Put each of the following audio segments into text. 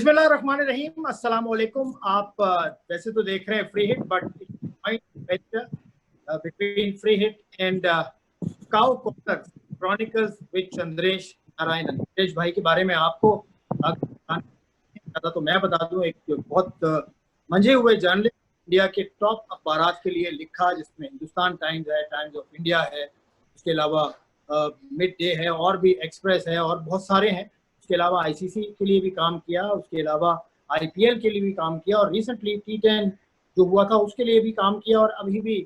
बिस्मिल्लाहिर्रहमानिर्रहीम, अस्सलाम वालेकुम। आप वैसे तो देख रहे हैं free hit, but between free hit and cow corner chronicles with Chandresh Narayanan. Chandresh भाई के बारे में आपको ज़्यादा तो मैं बता दूं, एक बहुत मंझे हुए जर्नलिस्ट, इंडिया के टॉप अखबारात के लिए लिखा, जिसमें हिंदुस्तान टाइम्स है, टाइम्स ऑफ इंडिया है, उसके अलावा मिड डे है, और भी एक्सप्रेस है, और बहुत सारे हैं। उसके अलावा आईसीसी के लिए भी काम किया, उसके अलावा आईपीएल के लिए भी काम किया, और रिसेंटली T10 जो हुआ था उसके लिए भी काम किया, और अभी भी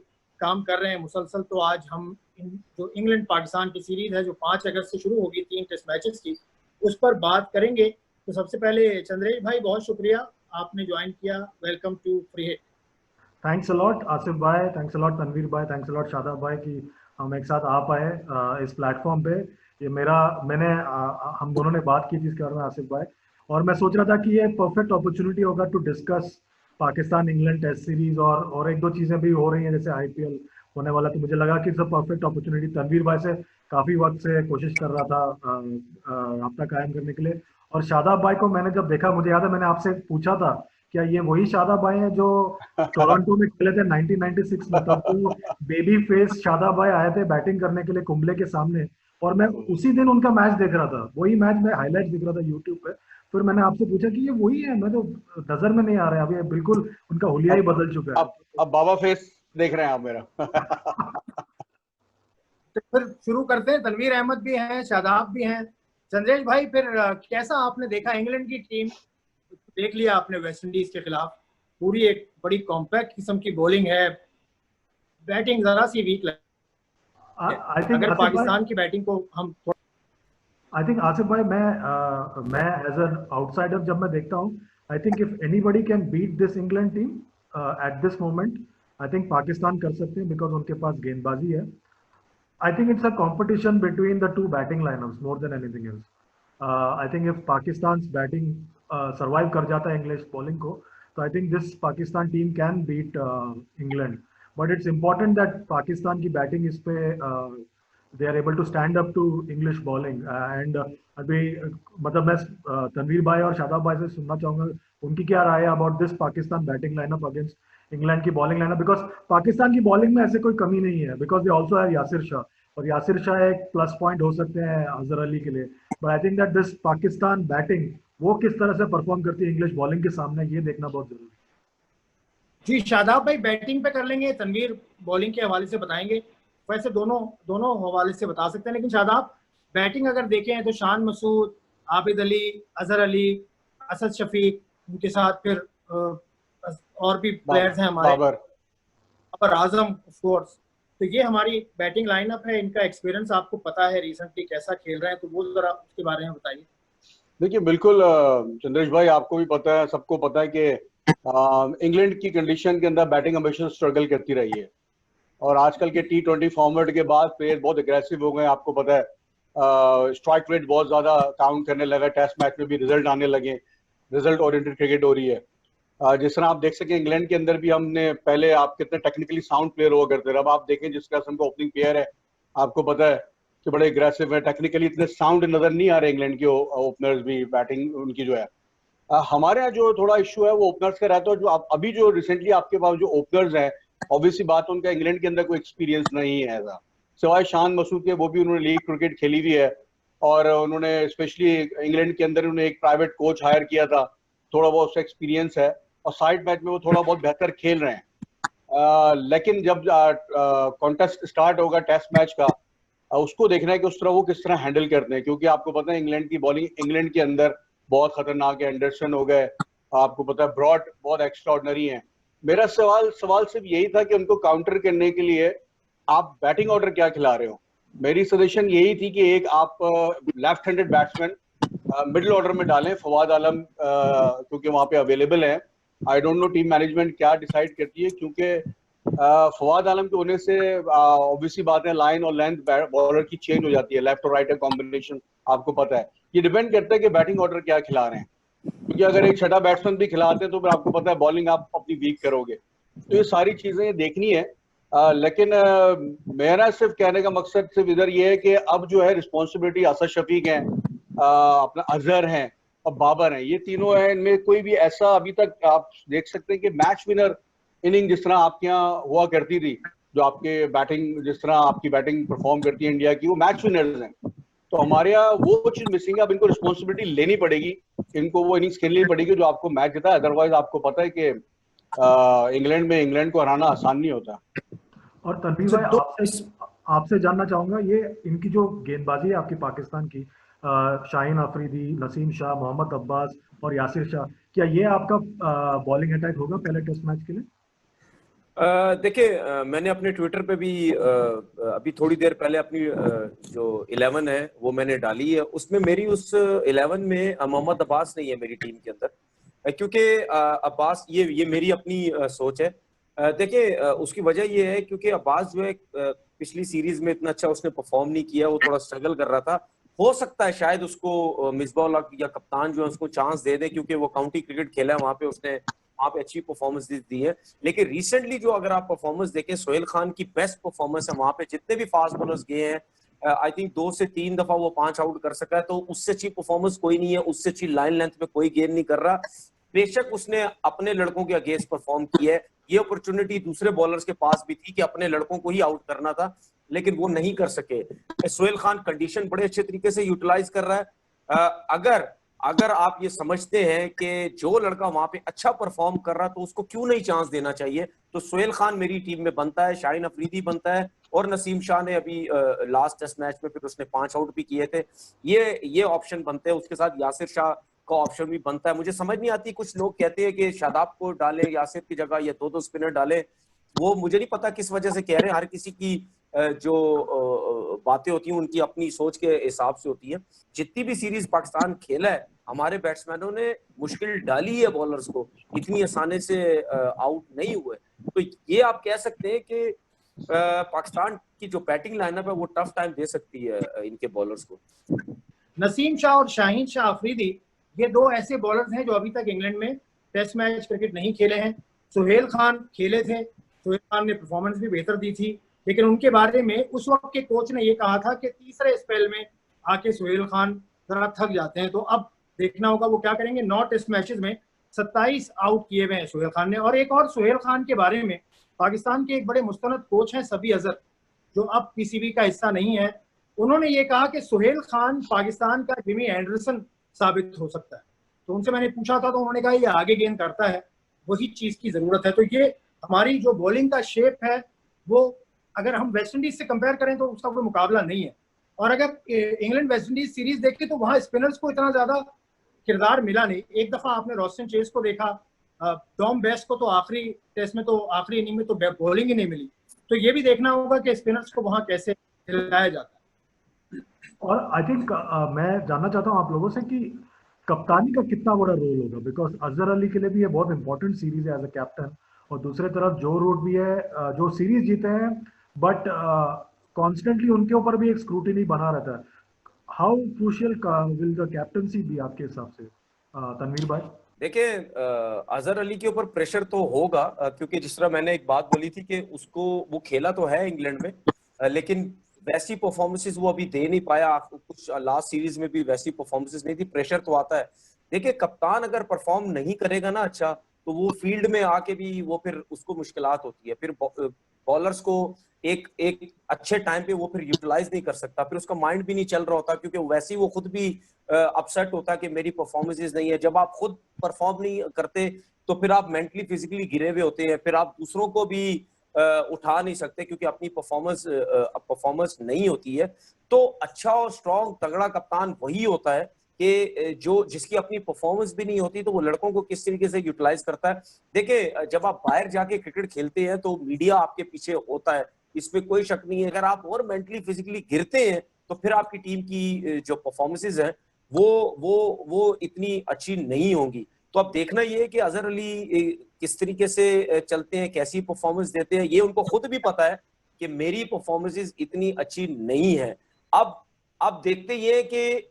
काम कर रहे हैं मुसलसल। तो आज हम जो इंग्लैंड पाकिस्तान की सीरीज है जो 5 अगस्त से शुरू होगी 3 टेस्ट मैचेस की, उस पर बात करेंगे। तो सबसे पहले चंद्रेश भाई, बहुत शुक्रिया आपने ज्वाइन किया। Welcome to free hit. Thanks a lot Asif भाई, थैंक्स अलॉट तनवीर भाई, थैंक्स अलॉट शादाब भाई कि हम एक साथ आ पाए इस प्लेटफॉर्म पे। ये हम दोनों ने बात की थी इसके बारे में आसिफ भाई, और मैं सोच रहा था कि ये परफेक्ट अपॉर्चुनिटी होगा to discuss Pakistan England test series, और एक दो चीज़ें भी हो रही हैं जैसे आईपीएल होने वाला। तो मुझे लगा कि इट्स परफेक्ट अपॉर्चुनिटी। तनवीर भाई से काफ़ी वक्त से कोशिश कर रहा था रब्ता कायम करने के लिए। और शादाब भाई को मैंने जब देखा, मुझे याद है मैंने आपसे पूछा था क्या ये वही शादाब भाई हैं जो टोरंटो में खेले थे 1996 में। तब तो बेबी फेस शादाब भाई आए थे बैटिंग करने के लिए कुंबले के सामने, और मैं उसी दिन उनका मैच देख रहा था। वही मैच मैं हाईलाइट देख रहा था यूट्यूब पे। फिर मैंने आपसे पूछा कि ये वही है, मैं तो नजर में नहीं आ रहा है अभी, बिल्कुल उनका हुलिया ही बदल चुका है। अब बाबा फेस देख रहे हैं आप मेरा। तो फिर शुरू करते हैं। तनवीर अहमद भी हैं, शादाब भी हैं। चंद्रेश भाई, फिर कैसा आपने देखा इंग्लैंड की टीम? देख लिया आपने वेस्ट इंडीज के खिलाफ, पूरी एक बड़ी कॉम्पैक्ट किस्म की बॉलिंग है, बैटिंग जरा सी वीक लगी। अगर पाकिस्तान की बैटिंग को हम आई थिंक आसिफ भाई, मैं एज एन आउटसाइडर जब मैं देखता हूँ, I think if anybody can beat this England team at this moment, I think Pakistan कर सकते हैं, बिकॉज उनके पास गेंदबाजी है। I think it's a competition between the two batting lineups more than anything else. I think if Pakistan's batting survive कर जाता है English bowling को, तो I think this Pakistan team can beat England. But it's important that Pakistan की batting इस पे they are able to stand up to English bowling. And अभी मतलब मैं तनवीर भाई और शादाब भाई से सुनना चाहूँगा उनकी क्या राय है about this Pakistan batting lineup against England की बॉलिंग लाइनअप। बिकॉज पाकिस्तान की बॉलिंग में ऐसे कोई कमी नहीं है, because they also have Yasir Shah, और यासिर शाह एक प्लस पॉइंट हो सकते हैं अजहर अली के लिए। But I think that this Pakistan batting वो किस तरह से परफॉर्म करती है इंग्लिश बॉलिंग के सामने, ये देखना बहुत जरूरी है। जी, शादाब भाई बैटिंग पे कर लेंगे, तनवीर बॉलिंग के हवाले से बताएंगे। वैसे दोनों हवाले से बता सकते हैं, लेकिन शादाब बैटिंग अगर देखें तो शान मसूद, आबिद अली, अजहर अली, असद शफीक, उनके साथ फिर और भी प्लेयर्स हैं हमारे, बाबर आजम ऑफ कोर्स। तो ये हमारी बैटिंग लाइनअप है। इनका एक्सपीरियंस आपको पता है, रिसेंटली कैसा खेल रहे हैं, तो वो जरा उसके बारे में बताइए। देखिए, बिल्कुल चंद्रेश भाई, आपको भी पता है, सबको पता है कि इंग्लैंड की कंडीशन के अंदर बैटिंग हमेशा स्ट्रगल करती रही है, और आजकल के T20 फॉर्मेट के बाद प्लेयर बहुत एग्रेसिव हो गए। आपको पता है स्ट्राइक रेट बहुत ज्यादा काउंट करने लगा, टेस्ट मैच में भी रिजल्ट आने लगे, रिजल्ट ओरिएंटेड क्रिकेट हो रही है। जिस तरह आप देख सकें इंग्लैंड के अंदर भी हमने पहले, आप कितने टेक्निकली साउंड प्लेयर हुआ करते थे, अब आप देखें जिस किस्म का ओपनिंग प्लेयर है, आपको पता है कि बड़े एग्रेसिव है, टेक्निकली इतने साउंड नजर नहीं आ रहे इंग्लैंड के ओपनर्स भी। बैटिंग उनकी जो है, हमारे यहाँ जो थोड़ा इशू है वो ओपनर्स का रहता है। जो अभी जो रिसेंटली आपके पास जो ओपनर्स हैं, ऑब्वियसली बात उनका इंग्लैंड के अंदर कोई एक्सपीरियंस नहीं है ऐसा, सिवाय शान मसूद के। वो भी उन्होंने लीग क्रिकेट खेली हुई है, और उन्होंने स्पेशली इंग्लैंड के अंदर उन्होंने एक प्राइवेट कोच हायर किया था, थोड़ा बहुत उसका एक्सपीरियंस है, और साइड मैच में वो थोड़ा बहुत बेहतर खेल रहे हैं। लेकिन जब कॉन्टेस्ट स्टार्ट होगा टेस्ट मैच का, उसको देखना है कि उस तरह वो किस तरह हैंडल करते हैं, क्योंकि आपको पता है इंग्लैंड की बॉलिंग इंग्लैंड के अंदर बहुत खतरनाक है। एंडरसन हो गए, आपको पता है ब्रॉड बहुत एक्स्ट्राऑर्डिनरी हैं। मेरा सवाल सिर्फ यही था कि उनको काउंटर करने के लिए आप बैटिंग ऑर्डर क्या खिला रहे हो। मेरी सजेशन यही थी कि एक आप left handed batsman middle order में डालें, फवाद आलम, क्योंकि वहां पे अवेलेबल है। I don't know team management क्या डिसाइड करती है, क्योंकि फवाद आलम के होने से ऑब्वियसली बात है लाइन और लेंथ बॉलर की चेंज हो जाती है, लेफ्ट और राइट का कॉम्बिनेशन आपको पता है। ये डिपेंड करता है कि बैटिंग ऑर्डर क्या खिला रहे हैं, क्योंकि अगर एक छठा बैट्समैन भी खिलाते हैं तो फिर आपको पता है बॉलिंग आप अपनी वीक करोगे। तो ये सारी चीजें देखनी है। लेकिन मेरा सिर्फ कहने का मकसद सिर्फ इधर ये है कि अब जो है रिस्पॉन्सिबिलिटी असद शफीक है, अपना अजहर हैं, और बाबर हैं, ये तीनों हैं। इनमें कोई भी ऐसा अभी तक आप देख सकते हैं कि मैच विनर इनिंग जिस तरह आपके यहाँ हुआ करती थी, जो आपके बैटिंग जिस तरह आपकी बैटिंग परफॉर्म करती है इंडिया की, वो मैच विनर्स हैं। तो हमारे यहाँ वो चीज मिसिंग है। अब इनको रिस्पॉन्सिबिलिटी लेनी पड़ेगी, इनको वो इनिंग्स खेलनी पड़ेगी जो आपको मैच देता है। अदरवाइज आपको पता है कि इंग्लैंड में इंग्लैंड को हराना आसान नहीं होता। और तनवीर भाई आपसे आपसे जानना चाहूंगा, ये इनकी जो गेंदबाजी है आपकी पाकिस्तान की, शाहीन अफरीदी, नसीम शाह, मोहम्मद अब्बास और यासिर शाह, क्या ये आपका बॉलिंग अटैक होगा पहले टेस्ट मैच के लिए? देखिए, मैंने अपने ट्विटर पे भी अभी थोड़ी देर पहले अपनी जो 11 है वो मैंने डाली है। उसमें मेरी उस 11 में मोहम्मद अब्बास नहीं है मेरी टीम के अंदर, क्योंकि अब्बास ये मेरी अपनी सोच है। देखिए, उसकी वजह ये है क्योंकि अब्बास जो है पिछली सीरीज में इतना अच्छा उसने परफॉर्म नहीं किया, वो थोड़ा स्ट्रगल कर रहा था। हो सकता है शायद उसको मिसबाह या कप्तान जो है उसको चांस दे दे, क्योंकि वो काउंटी क्रिकेट खेला है, वहां पे अच्छी परफॉर्मेंस दी है। लेकिन रिसेंटली जो अगर आप परफॉर्मेंस देखें, सोहेल खान की बेस्ट परफॉर्मेंस है वहां पे। जितने भी फास्ट बॉलर्स गए हैं, आई थिंक 2 से 3 दफा वो 5 आउट कर सका है, तो उससे अच्छी परफॉर्मेंस कोई नहीं है, उससे अच्छी लाइन लेंथ पे कोई गेंद नहीं कर रहा। बेशक उसने अपने लड़कों के अगेंस्ट परफॉर्म किया है, ये अपॉर्चुनिटी दूसरे बॉलर्स के पास भी थी कि अपने लड़कों को ही आउट करना था, लेकिन वो नहीं कर सके। सोहेल खान कंडीशन बड़े अच्छे तरीके से यूटिलाइज कर रहा है। अगर आप ये समझते हैं कि जो लड़का वहां पे अच्छा परफॉर्म कर रहा है तो उसको क्यों नहीं चांस देना चाहिए, तो सोहेल खान मेरी टीम में बनता है, शाहीन अफरीदी बनता है, और नसीम शाह ने अभी लास्ट टेस्ट मैच में फिर उसने 5 आउट भी किए थे, ये ऑप्शन बनते हैं। उसके साथ यासिर शाह का ऑप्शन भी बनता है। मुझे समझ नहीं आती, कुछ लोग कहते हैं कि शादाब को डाले यासिर की जगह या 2-2 स्पिनर डाले, वो मुझे नहीं पता किस वजह से कह रहे हैं। हर किसी की जो बातें होती हैं उनकी अपनी सोच के हिसाब से होती है। जितनी भी सीरीज पाकिस्तान खेला है, हमारे बैट्समैनों ने मुश्किल डाली है बॉलर्स को, इतनी आसानी से आउट नहीं हुए। तो ये आप कह सकते हैं कि पाकिस्तान की जो बैटिंग लाइनअप है वो टफ टाइम दे सकती है इनके बॉलर्स को। नसीम शाह और शाहीन शाह अफरीदी, ये 2 ऐसे बॉलर्स हैं जो अभी तक इंग्लैंड में टेस्ट मैच क्रिकेट नहीं खेले हैं। सोहेल खान खेले थे, सोहेल खान ने परफॉर्मेंस भी बेहतर दी थी, लेकिन उनके बारे में उस वक्त के कोच ने ये कहा था कि तीसरे स्पेल में आके सोहेल खान जरा थक जाते हैं। तो अब देखना होगा वो क्या करेंगे। 9 टेस्ट मैचेस में 27 आउट किए हुए हैं सोहेल खान ने। और एक और सोहेल खान के बारे में, पाकिस्तान के एक बड़े मुस्तनद कोच हैं सबी अजहर, जो अब पीसीबी का हिस्सा नहीं है, उन्होंने ये कहा कि सोहेल खान पाकिस्तान का जिमी एंडरसन साबित हो सकता है। तो उनसे मैंने पूछा था तो उन्होंने कहा ये आगे गेंद करता है, वही चीज की जरूरत है। तो ये हमारी जो बॉलिंग का शेप है वो अगर हम वेस्ट इंडीज से कंपेयर करें तो उसका कोई मुकाबला नहीं है। और अगर इंग्लैंड वेस्ट इंडीज सीरीज देखें तो वहां स्पिनर्स को इतना ज्यादा किरदार मिला नहीं। एक दफा आपने रॉस्टन चेस को देखा, टॉम बेस्ट को तो आखिरी टेस्ट में तो आखिरी इनिंग में तो बॉलिंग ही नहीं मिली। तो ये भी देखना होगा कि स्पिनर्स को वहां कैसे खिलाया जाता है। और आई थिंक मैं जानना चाहता हूँ आप लोगों से कि कप्तानी का कितना बड़ा रोल होगा, बिकॉज अजहर अली के लिए भी ये बहुत इंपॉर्टेंट सीरीज है एज अ कैप्टन, और दूसरे तरफ जो रूट भी है जो सीरीज जीते हैं, बट कॉन्स्टेंटली उनके ऊपर भी एक स्क्रूटिनी बना रहता है। How crucial will the captaincy भी आपके हिसाब से, तनवीर भाई? देखिए, अजहर अली के ऊपर प्रेशर तो होगा, क्योंकि जिस तरह मैंने एक बात बोली थी कि उसको वो खेला तो है इंग्लैंड में, लेकिन वैसी परफॉर्मेंसेस वो अभी दे नहीं पाया। कुछ लास्ट सीरीज में भी वैसी परफॉर्मेंसेस नहीं थी, प्रेशर तो आता है। देखिए, कप्तान अगर परफॉर्म नहीं करेगा ना अच्छा, तो वो फील्ड में आके भी वो फिर उसको मुश्किलात होती है। फिर बॉलर्स को एक अच्छे टाइम पे वो फिर यूटिलाइज नहीं कर सकता, फिर उसका माइंड भी नहीं चल रहा होता, क्योंकि वैसे ही वो खुद भी अपसेट होता है कि मेरी परफॉर्मेंसेस नहीं है। जब आप खुद परफॉर्म नहीं करते तो फिर आप मेंटली फिजिकली गिरे हुए होते हैं, फिर आप दूसरों को भी उठा नहीं सकते क्योंकि अपनी परफॉर्मेंस नहीं होती है। तो अच्छा और स्ट्रॉन्ग तगड़ा कप्तान वही होता है कि जिसकी अपनी परफॉर्मेंस भी नहीं होती, तो वो लड़कों को किस तरीके से यूटिलाइज करता है। देखिए, जब आप बाहर जाके क्रिकेट खेलते हैं तो मीडिया आपके पीछे होता है, इसमें कोई शक नहीं है। अगर आप और मेंटली फिजिकली गिरते हैं तो फिर आपकी टीम की जो परफॉर्मेंसेज है वो इतनी अच्छी नहीं होंगी। तो अब देखना ये है कि अजहर अली किस तरीके से चलते हैं, कैसी परफॉर्मेंस देते हैं। ये उनको खुद भी पता है कि मेरी परफॉर्मेंसेज इतनी अच्छी नहीं है। अब देखते ये कि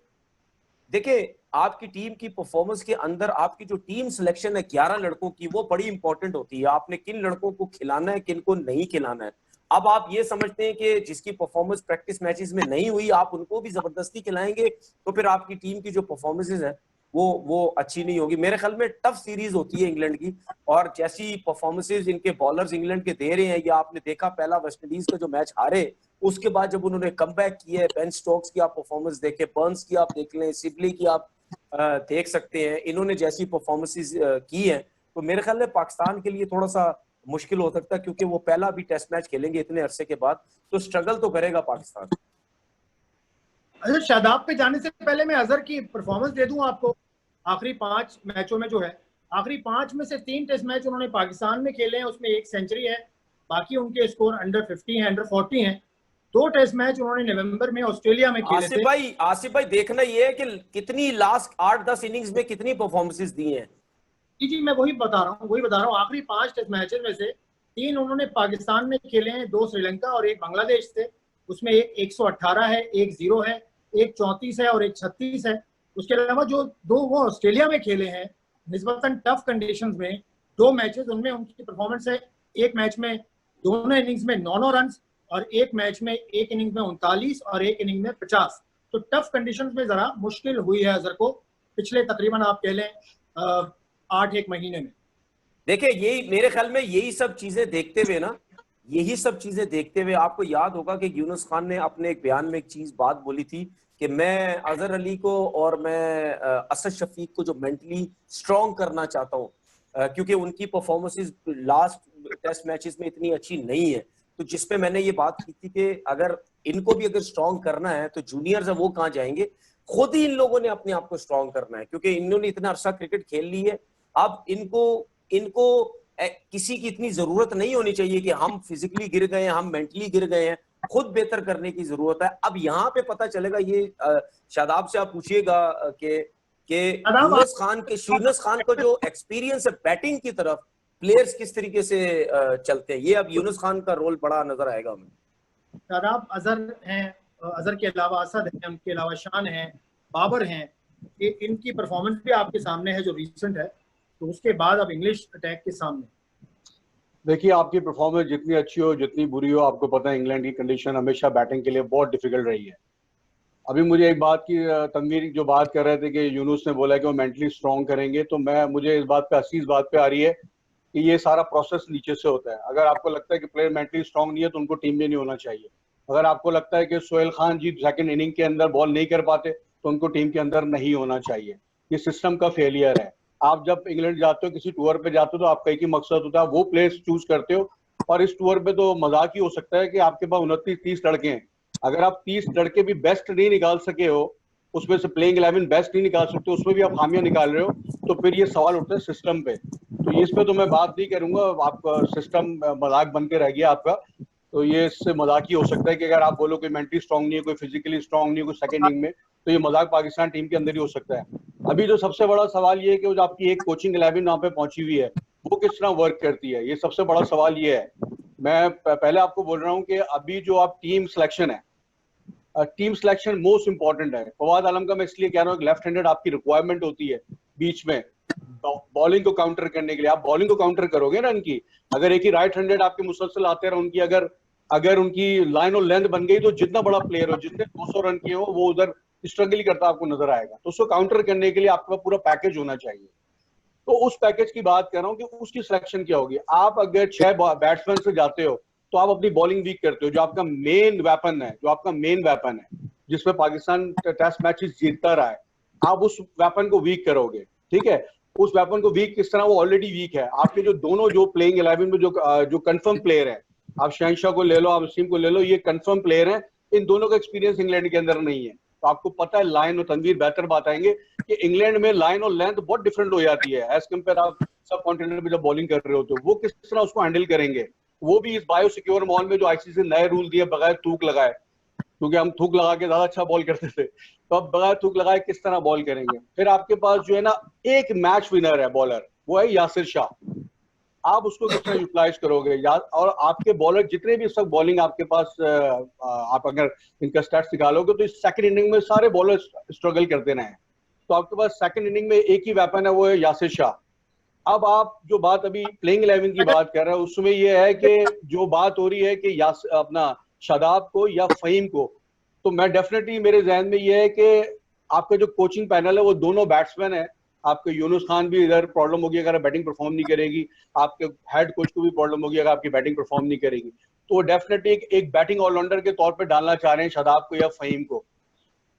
देखिए, आपकी टीम की परफॉर्मेंस के अंदर आपकी जो टीम सिलेक्शन है 11 लड़कों की, वो बड़ी इंपॉर्टेंट होती है। आपने किन लड़कों को खिलाना है, किन को नहीं खिलाना है। अब आप ये समझते हैं कि जिसकी परफॉर्मेंस प्रैक्टिस मैचेस में नहीं हुई आप उनको भी जबरदस्ती खिलाएंगे, तो फिर आपकी टीम की जो परफॉर्मेंसेज है वो अच्छी नहीं होगी। मेरे ख्याल में टफ सीरीज होती है इंग्लैंड की, और जैसी परफॉर्मेंसेज इनके बॉलर्स इंग्लैंड के दे रहे हैं, या आपने देखा पहला वेस्टइंडीज का जो मैच हारे, उसके बाद जब उन्होंने कमबैक किया है, बेन स्टोक्स की आप परफॉर्मेंस देखें, बर्न्स की आप देख लें, सिबली की आप देख सकते हैं, इन्होंने जैसी परफॉर्मेंसेज की है, तो मेरे ख्याल में पाकिस्तान के लिए थोड़ा सा मुश्किल हो सकता है, क्योंकि वो पहला भी टेस्ट मैच खेलेंगे इतने अरसे के बाद, तो स्ट्रगल तो करेगा पाकिस्तान। अच्छा, शादाब पे जाने से पहले मैं अजहर की परफॉर्मेंस दे दूं आपको। आखिरी 5 मैचों में जो है, आखिरी 5 में से 3 टेस्ट मैच उन्होंने पाकिस्तान में खेले हैं, उसमें 1 सेंचुरी है, बाकी उनके स्कोर अंडर 50 है, अंडर 40 हैं। 2 टेस्ट मैच उन्होंने नवंबर में ऑस्ट्रेलिया में खेले थे। आसिफ भाई देखना ये है कि कितनी लास्ट 8-10 इनिंग्स में कितनी परफॉर्मेंसेस दी हैं। जी मैं वही बता रहा हूँ। आखिरी 5 टेस्ट मैचेस में से 3 उन्होंने पाकिस्तान में खेले हैं, 2 श्रीलंका और 1 बांग्लादेश से। उसमें एक 118 है, एक 0 है, एक 34 है और एक 36 है। उसके अलावा जो 2 वो ऑस्ट्रेलिया में खेले हैं निस्बतन टफ कंडीशंस में, 2 मैचेस, उनमें उनकी परफॉर्मेंस है, एक मैच में दोनों इनिंग्स में 9 रन और एक मैच में एक इनिंग में 39 और एक इनिंग में 50। तो टफ कंडीशंस में जरा मुश्किल हुई है अजहर को पिछले तकरीबन आप कह लें 8-1 महीने में। देखिए यही मेरे ख्याल में यही सब चीजें देखते हुए आपको याद होगा कि यूनुस खान ने अपने एक बयान में एक चीज बात बोली थी कि मैं अजहर अली को और मैं असद शफीक को जो मेंटली स्ट्रॉन्ग करना चाहता हूँ, क्योंकि उनकी परफॉर्मेंसेस लास्ट टेस्ट मैचेस में इतनी अच्छी नहीं है, तो जिसपे मैंने ये बात की थी कि अगर इनको भी अगर स्ट्रॉन्ग करना है तो जूनियर्स है वो कहाँ जाएंगे, खुद ही इन लोगों ने अपने आप को स्ट्रॉन्ग करना है, क्योंकि इन्होंने इतना अरसा क्रिकेट खेल ली है। अब इनको किसी की इतनी जरूरत नहीं होनी चाहिए कि हम फिजिकली गिर गए हैं, हम मेंटली गिर गए हैं, खुद बेहतर करने की जरूरत है। अब यहाँ पे पता चलेगा, ये शादाब से आप पूछिएगा कि यूनुस खान को जो एक्सपीरियंस है बैटिंग की तरफ, प्लेयर्स किस तरीके से चलते हैं, ये अब यूनुस खान का रोल बड़ा नजर आएगा हमें। शादाब अजहर हैं, अजहर के अलावा असद हैं, उनके अलावा शान हैं, बाबर हैं, इनकी परफॉर्मेंस भी आपके सामने है जो रिसेंट है, तो उसके बाद अब इंग्लिश अटैक के सामने। देखिए आपकी परफॉर्मेंस जितनी अच्छी हो जितनी बुरी हो, आपको पता है इंग्लैंड की कंडीशन हमेशा बैटिंग के लिए बहुत डिफिकल्ट रही है। अभी मुझे एक बात की तनवीर जो बात कर रहे थे कि यूनुस ने बोला कि वो मेंटली स्ट्रॉन्ग करेंगे, तो मुझे इस बात पे हंसी इस बात पे आ रही है कि ये सारा प्रोसेस नीचे से होता है। अगर आपको लगता है कि प्लेयर मेंटली स्ट्रॉन्ग नहीं है तो उनको टीम में नहीं होना चाहिए। अगर आपको लगता है कि सोहेल खान जी सेकंड इनिंग के अंदर बॉल नहीं कर पाते तो उनको टीम के अंदर नहीं होना चाहिए। ये सिस्टम का फेलियर है। आप जब इंग्लैंड जाते हो, किसी टूर पे जाते हो, तो आपका एक ही मकसद होता है, वो प्लेयर्स चूज करते हो। और इस टूर पे तो मजाक ही हो सकता है कि आपके पास 29-30 लड़के हैं, अगर आप 30 लड़के भी बेस्ट नहीं निकाल सके हो, उसमें से प्लेइंग 11 बेस्ट नहीं निकाल सकते, उसमें भी आप खामियां निकाल रहे हो, तो फिर ये सवाल उठता है सिस्टम पे। तो इस पे तो मैं बात नहीं करूंगा, आपका सिस्टम मजाक बन के रह गया आपका, तो ये इससे मजाक ही हो सकता है कि अगर आप बोलो कोई मेंटली स्ट्रॉन्ग नहीं है, कोई फिजिकली स्ट्रॉन्ग नहीं है, कोई सेकंड इनिंग में, तो ये मजाक पाकिस्तान टीम के अंदर ही हो सकता है। अभी जो सबसे बड़ा सवाल ये है कि जो आपकी एक कोचिंग 11 वहां पे पहुंची हुई है वो किस तरह वर्क करती है, ये सबसे बड़ा सवाल ये है। मैं पहले आपको बोल रहा हूँ कि अभी जो आप टीम सिलेक्शन है, टीम सिलेक्शन मोस्ट इंपॉर्टेंट है। फवाद आलम का मैं इसलिए कह रहा हूँ, लेफ्ट हैंडेड आपकी रिक्वायरमेंट होती है बीच में बॉलिंग को काउंटर करने के लिए। आप बॉलिंग को काउंटर करोगे ना इनकी, अगर एक ही राइट हैंडेड आपके मुसलसल आते रहे उनकी, अगर उनकी लाइन और लेंथ बन गई तो जितना बड़ा प्लेयर हो, जितने 200 रन किए हो, वो उधर स्ट्रगल ही करता आपको नजर आएगा। तो उसको काउंटर करने के लिए आपका पूरा पैकेज होना चाहिए। तो उस पैकेज की बात कर रहा हूँ कि उसकी सिलेक्शन क्या होगी। आप अगर 6 बैट्समैन से जाते हो तो आप अपनी बॉलिंग वीक करते हो। जो आपका मेन वेपन है जिसमें पाकिस्तान टेस्ट मैचेस जीतता रहा है, आप उस वेपन को वीक करोगे। ठीक है, उस वेपन को वीक किस तरह, वो ऑलरेडी वीक है। आपके जो दोनों जो प्लेइंग 11 में जो कंफर्म प्लेयर है, आप शहनशाह को ले लो, आप वसीम को ले लो, ये कंफर्म प्लेयर है। इन दोनों का एक्सपीरियंस इंग्लैंड के अंदर नहीं है। तो आपको पता है लाइन और तनवीर बेहतर बताएंगे कि इंग्लैंड में लाइन और लेंथ बहुत डिफरेंट हो जाती है एज कम्पेयर आप सब कॉन्टिनेंट में जब बॉलिंग कर रहे हो, तो वो किस तरह उसको हैंडल करेंगे, वो भी इस बायो सिक्योर माहौल में जो आईसीसी ने नए रूल दिए बगैर थूक लगाए, क्योंकि हम थूक लगा के ज्यादा अच्छा बॉल करते थे, तो अब बगैर थूक लगाए किस तरह बॉल करेंगे। फिर आपके पास जो है ना एक मैच विनर है बॉलर, वो है यासिर शाह। आप उसको किस तरह यूटिलाइज करोगे और आपके बॉलर जितने भी इस वक्त बॉलिंग आपके पास, आप अगर इनका स्टैट्स निकालोगे तो इस सेकंड इनिंग में सारे बॉलर स्ट्रगल करते रहे। तो आपके पास सेकंड इनिंग में एक ही वेपन है, वो है यासिर शाह। अब आप जो बात अभी प्लेइंग 11 की बात कर रहे हैं, उसमें ये है कि जो बात हो रही है कि अपना शादाब को या फहीम को, तो मैं डेफिनेटली मेरे जहन में ये है कि आपका जो कोचिंग पैनल है वो दोनों बैट्समैन है। आपके यूनुस खान भी इधर प्रॉब्लम होगी अगर बैटिंग परफॉर्म नहीं करेगी, आपके हेड कोच को भी प्रॉब्लम होगी अगर आपकी बैटिंग परफॉर्म नहीं करेगी। तो डेफिनेटली एक बैटिंग ऑलराउंडर के तौर पे डालना चाह रहे हैं शादाब को या फहीम को।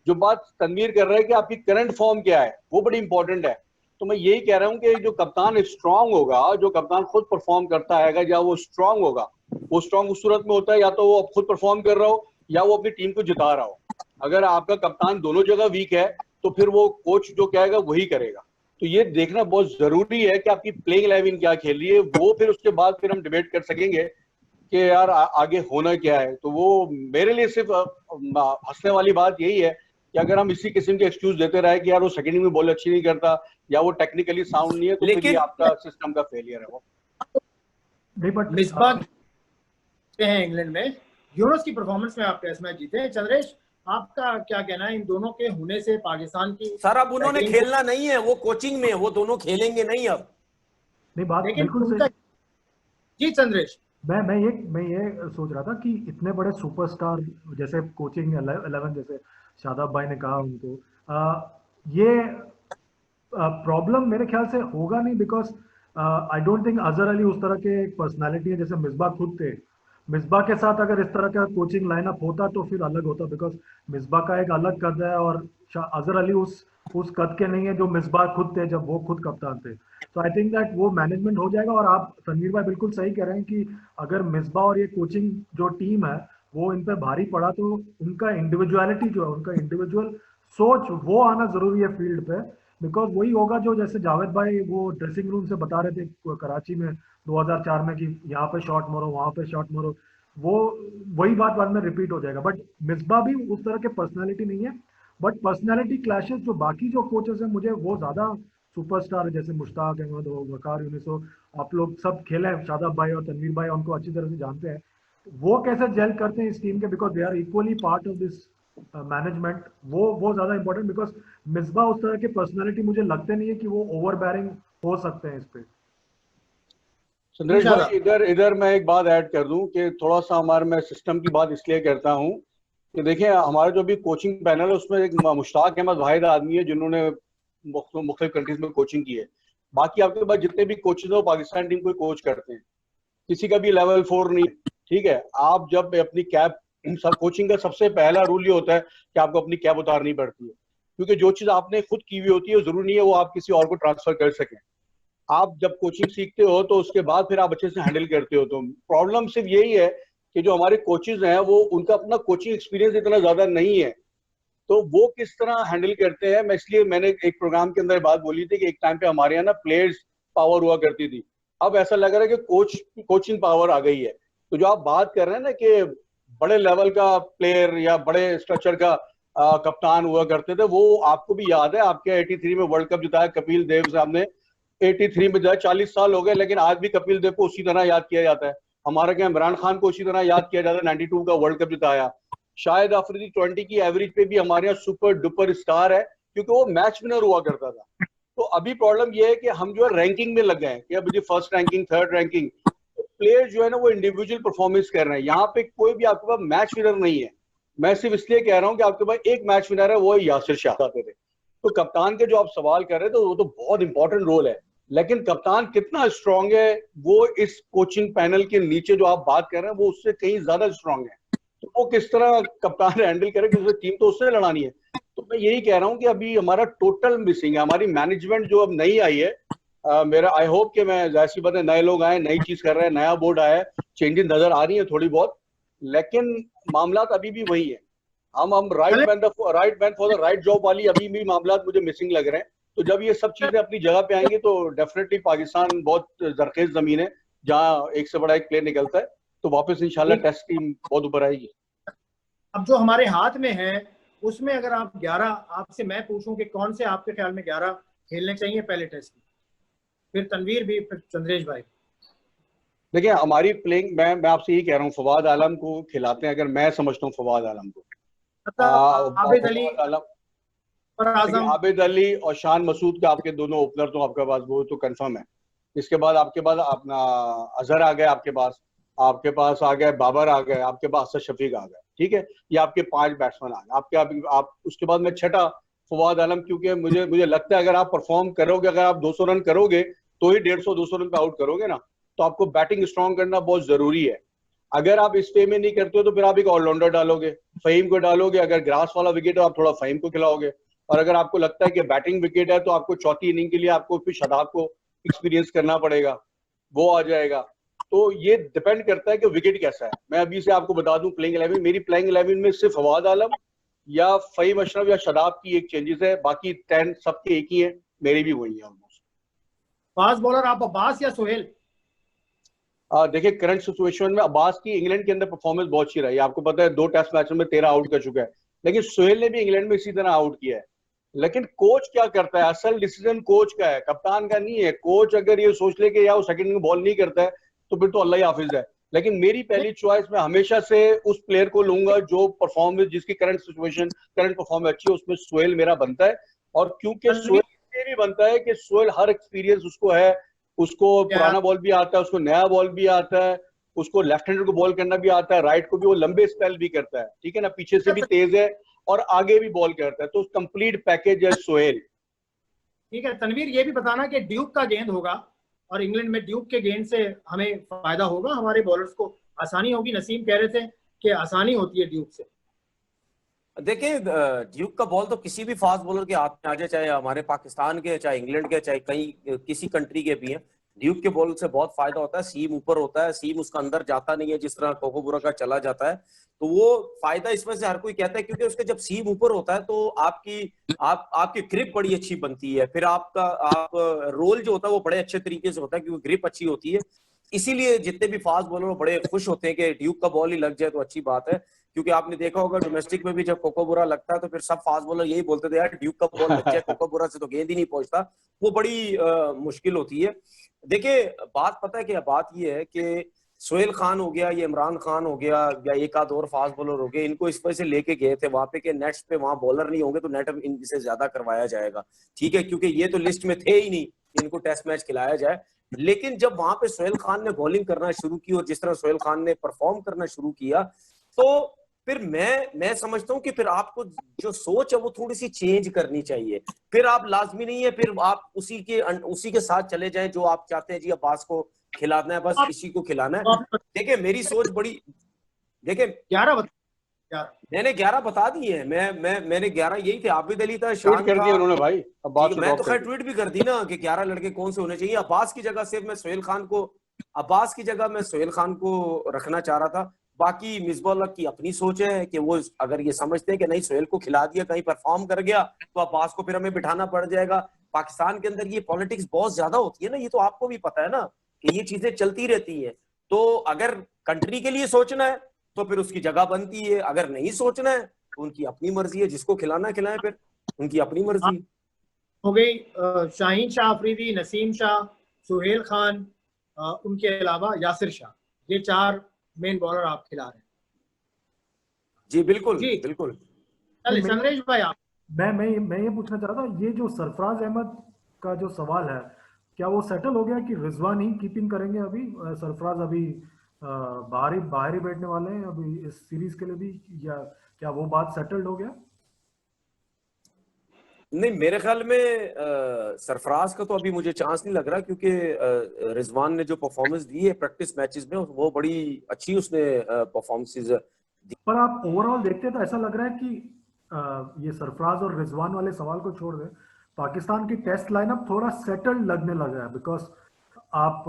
जो बात तनवीर कर रहे हैं कि आपकी करंट फॉर्म क्या है, वो बड़ी इंपॉर्टेंट है। तो मैं यही कह रहा हूँ कि जो कप्तान स्ट्रांग होगा, जो कप्तान खुद परफॉर्म करता है, या वो स्ट्रांग होगा, वो स्ट्रांग उस सूरत में होता है या तो वो खुद परफॉर्म कर रहा हो या वो अपनी टीम को जिता रहा हो। अगर आपका कप्तान दोनों जगह वीक है तो फिर वो कोच जो कहेगा वही करेगा। तो ये देखना बहुत जरूरी है कि आपकी प्लेइंग 11 क्या खेल रही है। वो फिर उसके बाद फिर हम डिबेट कर सकेंगे कि यार आगे होना क्या है। तो वो मेरे लिए सिर्फ हंसने वाली बात यही है कि अगर हम इसी किस्म के एक्सक्यूज देते रहे कि यार वो सेकंड में बॉल अच्छी नहीं करता या वो टेक्निकली साउंड नहीं है, तो फिर ये आपका सिस्टम का फेलियर है। वो नहीं, बट मिसबाह हैं इंग्लैंड में, यूरोस की परफॉर्मेंस में आप टेस्ट मैच जीते हैं। चंद्रेश, आपका क्या कहना है इन दोनों के होने से पाकिस्तान की? सर अब उन्होंने खेलना नहीं है, वो कोचिंग में, वो दोनों खेलेंगे नहीं अब। नहीं, बात लेकिन बिल्कुल सही। जी चंद्रेश, मैं ये सोच रहा था कि इतने बड़े सुपरस्टार जैसे कोचिंग 11 जैसे शादाब भाई ने कहा उनको, ये प्रॉब्लम मेरे ख्याल से होगा नहीं, because I don't think Azhar Ali उस तरह के एक पर्सनालिटी है जैसे मिसबाह खुद थे। मिसबाह के साथ अगर इस तरह का कोचिंग लाइनअप होता तो फिर अलग होता, बिकॉज मिसबाह का एक अलग कद है और अजहर अली उस कद के नहीं है जो मिसबाह खुद थे जब वो खुद कप्तान थे। तो आई थिंक दैट वो मैनेजमेंट हो जाएगा। और आप तनवीर भाई बिल्कुल सही कह रहे हैं कि अगर मिसबाह और ये कोचिंग जो टीम है वो इन पर भारी पड़ा तो उनका इंडिविजुअलिटी जो है, उनका इंडिविजुअल सोच वो आना जरूरी है फील्ड पे। बिकॉज वही होगा जो जैसे जावेद भाई वो ड्रेसिंग रूम से बता रहे थे कराची में 2004 में कि यहाँ पे शॉट मारो, वहां पे शॉट मारो, वो वही बात बाद में रिपीट हो जाएगा। बट मिसबाह भी उस तरह के पर्सनालिटी नहीं है। बट पर्सनालिटी क्लैशेस जो बाकी जो कोचेस हैं, मुझे वो ज्यादा सुपरस्टार जैसे मुश्ताक अहमद हो, वकार यूनिस हो, आप लोग सब खेले हैं, शादाब भाई और तनवीर भाई उनको अच्छी तरह से जानते हैं, वो कैसे जेल करते हैं इस टीम के, because they are equally part of this management. वो ज्यादा इंपॉर्टेंट, बिकॉज मिसबाह उस तरह के पर्सनालिटी मुझे लगते नहीं है कि वो ओवरबेयरिंग हो सकते हैं इस पे। चंद्रेश भाई, इधर मैं एक बात ऐड कर दूं कि थोड़ा सा हमारे, मैं सिस्टम की बात इसलिए करता हूं कि देखिए हमारा जो भी कोचिंग पैनल है उसमें एक मुश्ताक अहमद वाहिद आदमी है जिन्होंने मुख्तलिफ कंट्रीज में कोचिंग की है। बाकी आपके पास जितने भी कोचेज हो पाकिस्तान टीम को कोच करते हैं, किसी का भी लेवल 4 नहीं, ठीक है। आप जब अपनी कैप, सब कोचिंग का सबसे पहला रूल ये होता है कि आपको अपनी कैप उतारनी पड़ती है, क्योंकि जो चीज आपने खुद की हुई होती है जरूरी नहीं है वो आप किसी और को ट्रांसफर कर सकें। आप जब कोचिंग सीखते हो तो उसके बाद फिर आप अच्छे से हैंडल करते हो। तो प्रॉब्लम सिर्फ यही है कि जो हमारे कोचेज हैं वो, उनका अपना कोचिंग एक्सपीरियंस इतना ज्यादा नहीं है, तो वो किस तरह हैंडल करते हैं। मैं इसलिए मैंने एक प्रोग्राम के अंदर बात बोली थी कि एक टाइम पे हमारे यहाँ ना प्लेयर्स पावर हुआ करती थी, अब ऐसा लग रहा है कि कोचिंग पावर आ गई है। तो जो आप बात कर रहे हैं ना कि बड़े लेवल का प्लेयर या बड़े स्ट्रक्चर का कप्तान हुआ करते थे, वो आपको भी याद है, आपके 83 में वर्ल्ड कप जिताया कपिल देव साहब ने, 83 में जो 40 साल हो गए, लेकिन आज भी कपिल देव को उसी तरह याद किया जाता है। हमारे क्या इमरान खान को उसी तरह याद किया जाता है, 92 का वर्ल्ड कप जिताया। शायद अफरीदी 20 की एवरेज पे भी हमारे यहाँ सुपर डुपर स्टार है क्योंकि वो मैच विनर हुआ करता था। तो अभी प्रॉब्लम ये है कि हम जो है रैंकिंग में लग गए हैं कि अभी फर्स्ट रैंकिंग, थर्ड रैंकिंग, तो प्लेयर जो है ना वो इंडिविजुअल परफॉर्मेंस कर रहे हैं। यहाँ पे कोई भी आपके पास मैच विनर नहीं है। मैं सिर्फ इसलिए कह रहा हूँ कि आपके पास एक मैच विनर है, वो है यासिर शाह थे। तो कप्तान के जो आप सवाल कर रहे थे वो तो बहुत इंपॉर्टेंट रोल है, लेकिन कप्तान कितना स्ट्रांग है वो इस कोचिंग पैनल के नीचे जो आप बात कर रहे हैं वो उससे कहीं ज्यादा स्ट्रांग है। तो वो किस तरह कप्तान हैंडल करे, क्योंकि टीम तो उससे लड़ानी है। तो मैं यही कह रहा हूँ कि अभी हमारा टोटल मिसिंग है, हमारी मैनेजमेंट जो अब नई आई है। मेरा आई होप कि मैं जाहिर बात है नए लोग आए, नई चीज कर रहे हैं, नया बोर्ड आया है, चेंजेस नजर आ रही है थोड़ी बहुत, लेकिन मामला अभी भी वही है। हम right man for the right job वाली अभी भी मामला मुझे मिसिंग लग रहे हैं। तो जब ये सब चीजें अपनी जगह पे आएंगी तो डेफिनेटली पाकिस्तान बहुत जरखेज जमीन है जहां एक से बड़ा एक प्लेयर निकलता है, तो वापस इंशाल्लाह टेस्ट टीम बहुत ऊपर आएगी। अब जो हमारे हाथ में है उसमें अगर आप 11, आपसे मैं पूछूं कि कौन से आपके ख्याल में 11 खेलने चाहिए पहले टेस्ट में, फिर तनवीर भी, फिर चंद्रेश भाई। देखिए हमारी प्लेइंग, मैं आपसे यही कह रहा हूँ, फवाद आलम को खिलाते हैं अगर मैं समझता हूँ फवाद आलम को, आबिद अली और आजम, आबिद अली और शान मसूद के आपके दोनों ओपनर तो आपके पास वो तो कंफर्म है। इसके बाद आपके पास अपना अजहर आ गए, आपके पास आ गए बाबर आ गए, आपके पास असद शफीक आ गए, ठीक है। ये आपके 5 बैट्समैन आ गए। आप उसके बाद मैं छठा फवाद आलम, क्योंकि मुझे लगता है अगर आप परफॉर्म करोगे, अगर आप 200 रन करोगे तो ही 150-200 रन पे आउट करोगे ना, तो आपको बैटिंग स्ट्रांग करना बहुत जरूरी है। अगर आप इस वे में नहीं करते हो तो फिर आप एक ऑलराउंडर डालोगे, फहीम को डालोगे, अगर ग्रास वाला विकेट है आप थोड़ा फहीम को खिलाओगे, और अगर आपको लगता है कि बैटिंग विकेट है तो आपको चौथी इनिंग के लिए आपको फिर शादाब को एक्सपीरियंस करना पड़ेगा, वो आ जाएगा। तो ये डिपेंड करता है कि विकेट कैसा है। मैं अभी से आपको बता दूं, प्लेइंग 11 मेरी प्लेइंग 11 में सिर्फ फवाद आलम या फहीम अशरफ या शादाब की एक चेंजेस है, बाकी 10 सबके एक ही है, मेरी भी वही है ऑलमोस्ट। फास्ट बॉलर आप अब्बास या सोहेल? देखिए करंट सिचुएशन में अब्बास की इंग्लैंड के अंदर परफॉर्मेंस बहुत अच्छी रही है, आपको पता है 2 टेस्ट मैचों में 13 आउट कर चुका है, लेकिन सोहेल ने भी इंग्लैंड में इसी तरह आउट किया है। लेकिन कोच क्या करता है, असल डिसीजन कोच का है, कप्तान का नहीं है। कोच अगर ये सोच ले कि यार वो सेकंड में बॉल नहीं करता है तो फिर तो अल्लाह ही हाफिज है। लेकिन मेरी पहली चॉइस मैं हमेशा से उस प्लेयर को लूंगा जो परफॉर्मेंस, जिसकी करंट सिचुएशन करंट परफॉर्मेंस अच्छी है, उसमें सोहेल मेरा बनता है। और क्योंकि सोहेल इसलिए भी बनता है कि सोहेल हर एक्सपीरियंस उसको है, उसको पुराना बॉल भी आता है, उसको नया बॉल भी आता है, उसको लेफ्ट हैंडर को बॉल करना भी आता है, राइट को भी वो लंबे स्पेल भी करता है, ठीक है ना, पीछे से भी तेज है और आगे भी बॉल करता है, तो कंप्लीट पैकेज है सोहेल। ठीक है तनवीर, ये भी बताना कि ड्यूक का गेंद होगा और इंग्लैंड में ड्यूक के गेंद से हमें फायदा होगा, हमारे बॉलर्स को आसानी होगी? नसीम कह रहे थे कि आसानी होती है ड्यूक से। देखिए ड्यूक का बॉल तो किसी भी फास्ट बॉलर के हाथ में आ जाए, चाहे हमारे पाकिस्तान के, चाहे इंग्लैंड के, चाहे कहीं किसी कंट्री के भी हैं, ड्यूक के बॉल से बहुत फायदा होता है। सीम ऊपर होता है, सीम उसका अंदर जाता नहीं है जिस तरह कोकोबुरा का चला जाता है, तो वो फायदा इसमें से हर कोई कहता है, क्योंकि उसके जब सीम ऊपर होता है तो आपकी ग्रिप बड़ी अच्छी बनती है, फिर आप रोल जो होता है वो बड़े अच्छे तरीके से होता है क्योंकि ग्रिप अच्छी होती है। इसीलिए जितने भी फास्ट बॉलर बड़े खुश होते हैं कि ड्यूक का बॉल ही लग जाए तो अच्छी बात है, क्योंकि आपने देखा होगा डोमेस्टिक में भी जब कोकोबुरा लगता है तो फिर सब फास्ट बॉलर यही बोलते थे यार ड्यूक का बॉल लग जाए, कोकोबुरा से तो गेंद ही नहीं पहुंचता, वो बड़ी मुश्किल होती है। देखिए बात पता है क्या, बात ये है कि सोहेल खान हो गया, ये इमरान खान हो गया, या एक आध और फास्ट बॉलर हो गए, इनको इस वजह से लेके गए थे वहां पे कि नेट्स पे वहां बॉलर नहीं होंगे तो नेट इनसे ज्यादा करवाया जाएगा, ठीक है, क्योंकि ये तो लिस्ट में थे ही नहीं इनको टेस्ट मैच खिलाया जाए। लेकिन जब वहां पे सोहेल खान ने बॉलिंग करना शुरू की और जिस तरह सोहेल खान ने परफॉर्म करना शुरू किया, तो फिर मैं समझता हूं कि फिर आपको जो सोच है वो थोड़ी सी चेंज करनी चाहिए। फिर आप लाजमी नहीं है फिर आप उसी के साथ चले जाएं जो आप चाहते हैं, जी अब्बास को खिलाना है, बस इसी को खिलाना है। देखिए मेरी सोच बड़ी, देखिए 11 मैंने 11 बता दिए हैं, मैंने 11 यही थे, आबिद अली था, शान ट्वीट कर दिया उन्होंने भाई, अब्बास मैं तो खैर ट्वीट भी कर दी ना कि 11 लड़के कौन से होने चाहिए। अब्बास की जगह सिर्फ मैं सोहेल खान को रखना चाह रहा था। बाकी मिसबाह की अपनी सोच है कि वो अगर ये समझते हैं कि नहीं सोहेल को खिला दिया कहीं परफॉर्म कर गया तो अब्बास को फिर हमें बिठाना पड़ जाएगा। पाकिस्तान के अंदर ये पॉलिटिक्स बहुत ज्यादा होती है ना, ये तो आपको भी पता है ना कि ये चीजें चलती रहती हैं। तो अगर कंट्री के लिए सोचना है तो फिर उसकी जगह बनती है, अगर नहीं सोचना है तो उनकी अपनी मर्जी है, जिसको खिलाना खिलाए, फिर उनकी अपनी मर्जी हो गई। शाहीन शाह अफरीदी, नसीम शाह, सुहेल खान, उनके अलावा यासिर शाह, ये 4 मेन बॉलर आप खिला रहे हैं। जी बिल्कुल जी बिल्कुल। चलिए संदेश भाई आप। मैं ये पूछना चाह रहा था, ये जो सरफराज अहमद का जो सवाल है, क्या वो सेटल हो गया कि रिजवान ही कीपिंग करेंगे? अभी सरफराज अभी बाहर ही बैठने वाले हैं अभी इस सीरीज के लिए भी, या क्या वो बात सेटल्ड हो गया? नहीं मेरे ख्याल में सरफराज का तो अभी मुझे चांस नहीं लग रहा, क्योंकि रिजवान ने जो परफॉर्मेंस दी है प्रैक्टिस मैचेस में वो बड़ी अच्छी उसने परफॉर्मेंसेस दी। पर आप ओवरऑल देखते तो ऐसा लग रहा है कि ये सरफराज और रिजवान वाले सवाल को छोड़ दें, पाकिस्तान की टेस्ट लाइनअप थोड़ा सेटल्ड लगने लगा है, बिकॉज आप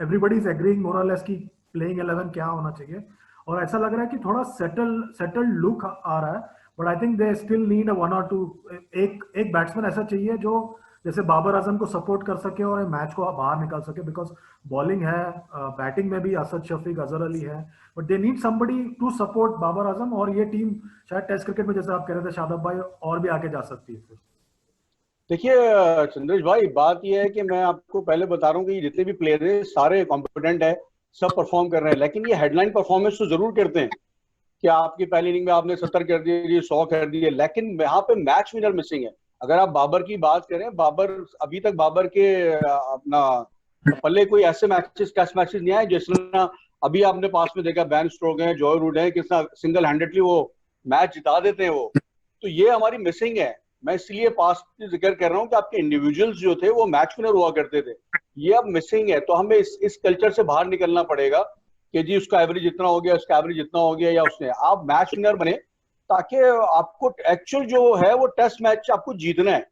एवरीबडी इज एग्रीइंग मोर और लेस की प्लेइंग 11 क्या होना चाहिए, और ऐसा लग रहा है कि थोड़ा सेटल्ड लुक आ रहा है। But I think they still need 1 or 2, एक बैट्समैन ऐसा चाहिए जो जैसे बाबर आजम को सपोर्ट कर सके और मैच को बाहर निकाल सके, बिकॉज बॉलिंग है, बैटिंग में भी असद शफीक, अजहर अली है, but they need somebody to support Babar Azam. और ये टीम शायद टेस्ट क्रिकेट में जैसे आप कह रहे थे शादाब भाई और भी आगे जा सकती है फिर। देखिए चंद्रेश भाई, बात यह है कि मैं आपको पहले बता रहा हूँ कि जितने भी प्लेयर हैं सारे कॉम्पिटेंट है, सब परफॉर्म कर रहे हैं, लेकिन ये हेडलाइन परफॉर्मेंस तो जरूर करते हैं कि आपकी पहली इनिंग में आपने 70 कर दिए, 100 कर दिए, लेकिन यहाँ पे मैच विनर मिसिंग है। अगर आप बाबर की बात करें, बाबर अभी तक बाबर के अपना पल्ले कोई ऐसे मैचेस, टेस्ट मैचेस नहीं आए जिस तरह अभी आपने पास में देखा, बैन स्ट्रोक है, जॉय रूट है, किस तरह सिंगल हैंडेडली वो मैच जिता देते हैं वो। तो ये हमारी मिसिंग है। मैं इसलिए पास्ट जिक्र कर रहा हूँ कि आपके इंडिविजुअल्स जो थे वो मैच विनर हुआ करते थे, ये अब मिसिंग है। तो हमें इस कल्चर से बाहर निकलना पड़ेगा कि जी उसका एवरेज इतना हो गया, उसका एवरेज इतना हो गया, या उसने, आप मैच विनर बने, ताकि आपको एक्चुअल जो है वो टेस्ट मैच आपको जीतना है।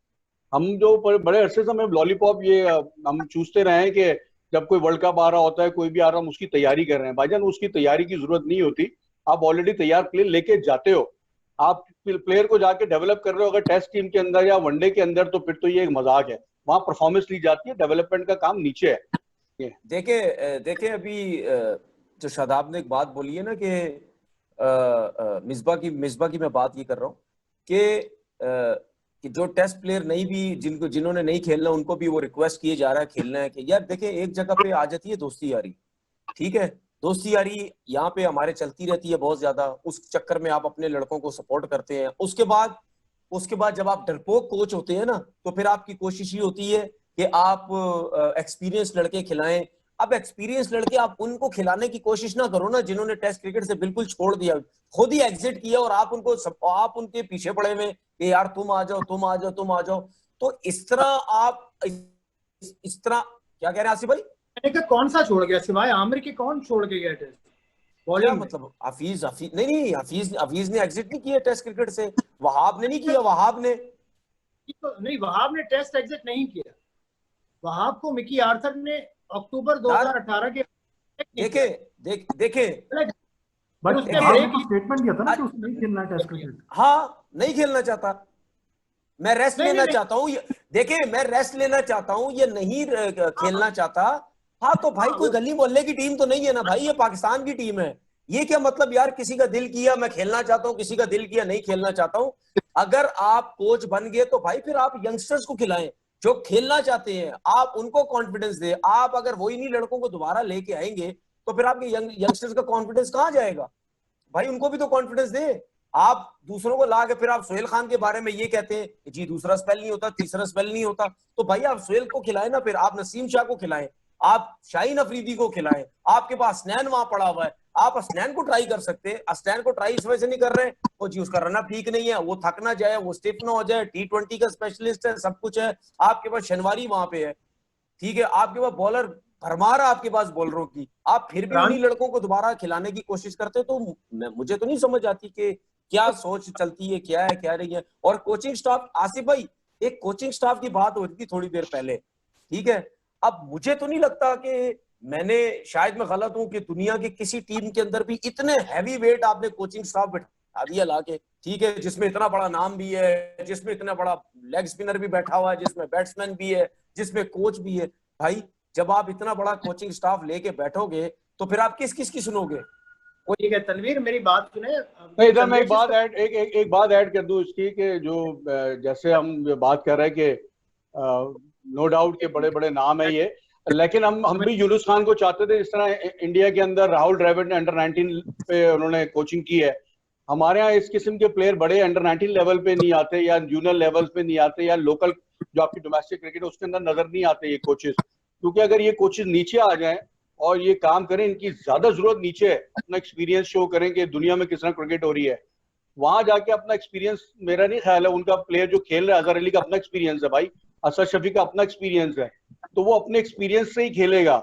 हम जो बड़े अरसे से हमें लॉलीपॉप ये हम चूसते रहे हैं कि जब कोई वर्ल्ड कप आ रहा होता है, कोई भी आ रहा है, हम उसकी तैयारी कर रहे हैं। भाईजान उसकी तैयारी की जरूरत नहीं होती, आप ऑलरेडी तैयार प्लेयर लेके जाते हो, आप प्लेयर को जाके डेवलप कर रहे हो। अगर टेस्ट टीम के अंदर या वनडे के अंदर तो फिर तो ये एक मजाक है, वहां परफॉर्मेंस ली जाती है, डेवलपमेंट का काम नीचे है। देखे अभी जो शादाब ने एक बात बोली है ना कि मिसबा की मैं बात ये कर रहा हूँ कि जो टेस्ट प्लेयर नहीं भी जिन्होंने नहीं खेलना उनको भी वो रिक्वेस्ट किए जा रहा है खेलना है कि यार देखे एक जगह पे आ जाती है दोस्ती यारी, ठीक है, दोस्ती यारी यहाँ पे हमारे चलती रहती है बहुत ज्यादा, उस चक्कर में आप अपने लड़कों को सपोर्ट करते हैं। उसके बाद जब आप डरपोक कोच होते हैं ना, तो फिर आपकी कोशिश ये होती है कि आप एक्सपीरियंस लड़के खिलाएं। अब एक्सपीरियंस लड़के आप उनको खिलाने की कोशिश ना करो ना जिन्होंने टेस्ट क्रिकेट से बिल्कुल छोड़ दिया, खुद ही एग्जिट किया, और आप उनके पीछे पड़े हुए कि यार तुम आ जाओ तुम आ जाओ तुम आ जाओ। तो इस तरह आप इस तरह क्या कह रहे हैं आसिफ भाई? कौन सा छोड़ गया सिवाय आमिर के? कौन छोड़ के गया टेस्ट बॉलिंग? मतलब हफीज नहीं, हफीज ने एग्जिट नहीं किया टेस्ट क्रिकेट से, वहाब ने नहीं किया, वहाब ने नहीं, वहाब ने टेस्ट एग्जिट नहीं किया। वहाब को मिकी आर्थर ने अक्टूबर 2018 के देखे बट उसने स्टेटमेंट दिया था ना कि उसने नहीं खेलना टेस्ट क्रिकेट। हाँ, नहीं खेलना चाहता, मैं रेस्ट लेना चाहता हूँ। देखिए मैं रेस्ट लेना चाहता हूँ, ये नहीं खेलना चाहता। हाँ तो भाई कोई गली मोहल्ले की टीम तो नहीं है ना भाई, ये पाकिस्तान की टीम है। ये क्या मतलब यार किसी का दिल किया मैं खेलना चाहता हूँ, किसी का दिल किया नहीं खेलना चाहता हूँ। अगर आप कोच बन गए तो भाई फिर आप यंगस्टर्स को खिलाएं जो खेलना चाहते हैं, आप उनको कॉन्फिडेंस दे। आप अगर वही नहीं लड़कों को दोबारा लेके आएंगे तो फिर आपके यंगस्टर्स का कॉन्फिडेंस कहाँ जाएगा भाई? उनको भी तो कॉन्फिडेंस दे। आप दूसरों को ला के फिर आप सोहेल खान के बारे में ये कहते हैं जी दूसरा स्पेल नहीं होता, तीसरा स्पेल नहीं होता, तो भाई आप सोहेल को खिलाएं ना, फिर आप नसीम शाह को खिलाएं, आप शाहीन अफरीदी को खिलाएं। आपके पास असनैन वहां पड़ा हुआ है, आप असनैन को ट्राई कर सकते हैं। असनैन को ट्राई इस वजह से नहीं कर रहे वो जी उसका रनअप ठीक नहीं है, वो थक ना जाए, वो स्टिफ ना हो जाए, T20 का स्पेशलिस्ट है, सब कुछ है। आपके पास शनवारी वहां पे है, ठीक है, आपके पास बॉलर भरमार है आपके पास बॉलरों की, आप फिर भी उन्हीं लड़कों को दोबारा खिलाने की कोशिश करते हो। तो मुझे तो नहीं समझ आती कि क्या सोच चलती है, क्या है क्या नहीं है। और कोचिंग स्टाफ, आसिफ भाई एक कोचिंग स्टाफ की बात हो रही थी थोड़ी देर पहले, ठीक है, अब मुझे तो नहीं लगता कि मैंने, शायद मैं गलत हूं, कि दुनिया की किसी टीम के अंदर भी इतने हैवी वेट आपने कोचिंग स्टाफ बैठा दिया लाके, ठीक है, जिसमें इतना बड़ा नाम भी है, जिसमें इतना बड़ा लेग स्पिनर भी बैठा हुआ है, जिसमें बैट्समैन भी है, जिसमें कोच भी है। भाई जब आप इतना बड़ा कोचिंग स्टाफ लेके बैठोगे तो फिर आप किस की सुनोगे? ठीक है तनवीर मेरी बात सुने। नहीं, इधर मैं एक बात ऐड कर दूं इसकी, कि जो जैसे हम बात कर रहे हैं कि नो डाउट के बड़े बड़े नाम है ये, लेकिन हम भी यूनुस खान को चाहते थे। जिस तरह इंडिया के अंदर राहुल द्रविड़ ने अंडर 19 पे उन्होंने कोचिंग की है, हमारे यहाँ इस किस्म के प्लेयर बड़े अंडर 19 लेवल पे नहीं आते, या जूनियर लेवल पे नहीं आते, या लोकल जो आपकी डोमेस्टिक क्रिकेट उसके अंदर नजर नहीं आते ये कोचेस। क्योंकि अगर ये कोचेस नीचे आ जाएं और ये काम करें, इनकी ज्यादा जरूरत नीचे है, अपना एक्सपीरियंस शो करें कि दुनिया में किस तरह क्रिकेट हो रही है, वहां जाके अपना एक्सपीरियंस, मेरा नहीं ख्याल है उनका प्लेयर जो खेल रहा है, अजहर अली का अपना एक्सपीरियंस है भाई, असद शफी का अपना एक्सपीरियंस है, तो वो अपने एक्सपीरियंस से ही खेलेगा।